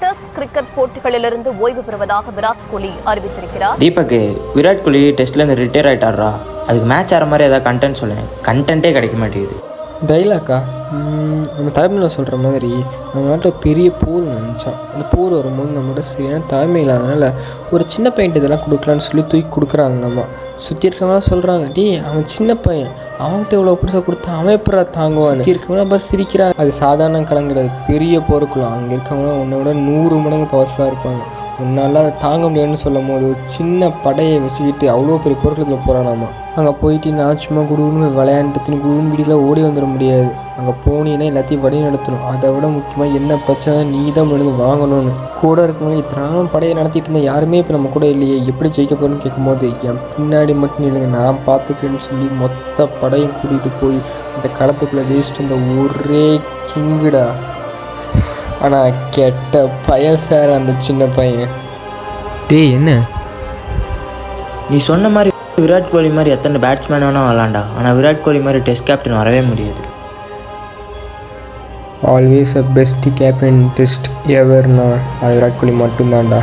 Test cricket போட்டிகளிலிருந்து ஓய்வு பெறுவதாக விராட் கோலி அறிவித்திருக்கிறார். தீபக், விராட் கோலி டெஸ்ட்ல இருந்து ரிட்டையர் ஆயிட்டாரா? அதுக்கு மேட்ச் ஆகிற மாதிரி ஏதாவது கண்டென்ட் சொல்லுங்கள். கண்டென்ட்டே கிடைக்க மாட்டேங்குது. டைலாக்கா நம்ம தலைமையில் சொல்கிற மாதிரி நம்ம நாட்டில் பெரிய போர் நினச்சான். அந்த போர் வரும்போது நம்மகிட்ட சரியான தலைமை இல்லாதனால ஒரு சின்ன பையன்ட்டு இதெல்லாம் கொடுக்கலான்னு சொல்லி தூக்கி கொடுக்குறாங்க. நம்ம சுற்றி இருக்கவங்களாம் சொல்கிறாங்க, அவன் சின்ன பையன், அவன்கிட்ட இவ்வளோ பெருசாக கொடுத்தா அவன் எப்படா தாங்குவான். சுற்றி இருக்கவங்களாம் பஸ் சிரிக்கிறாங்க. அது சாதாரண கலங்கிறது, பெரிய போருக்குள்ள அங்கே இருக்கவங்களாம் உன்னை விட 100 மடங்கு பவர்ஃபுல்லாக இருப்பாங்க. உன்னால் அதை தாங்க முடியாதுன்னு சொல்லும் போது ஒரு சின்ன படையை வச்சுக்கிட்டு அவ்வளோ பெரிய போர்க்களத்தில் போகிறானாமா. அங்கே போயிட்டு நான் சும்மா குடுன்னு விளையாண்டுன்னு குடுன்னு வீட்டுக்குலாம் ஓடி வந்துட முடியாது. அங்கே போனீங்கன்னா எல்லாத்தையும் வழி நடத்தணும். அதை விட முக்கியமாக என்ன பிரச்சனை நீ தான் முடிந்து வாங்கணும்னு கூட இருக்கவங்க இத்தனை படையை நடத்திட்டு இருந்தேன். யாருமே இப்போ நம்ம கூட இல்லையே, எப்படி ஜெயிக்க போகிறோன்னு கேட்கும்போது என் பின்னாடி மட்டும் இல்லைங்க நான் பார்த்துக்கிறேன்னு சொல்லி மொத்த படையும் கூட்டிகிட்டு போய் அந்த களத்துக்குள்ளே ஜெயிச்சுட்டு இந்த ஒரே கிங்குடா. ஆனால் கெட்ட பையன் சார் அந்த சின்ன பையன். என்ன நீ சொன்ன மாதிரி விராட் கோலி மாதிரி எத்தனை பேட்ஸ்மேன் வேணால் விளாண்டா, ஆனால் விராட் கோலி மாதிரி டெஸ்ட் கேப்டன் வரவே முடியாது. Always a best captain test எவர்னா அது விராட் கோலி மட்டும்தான்டா.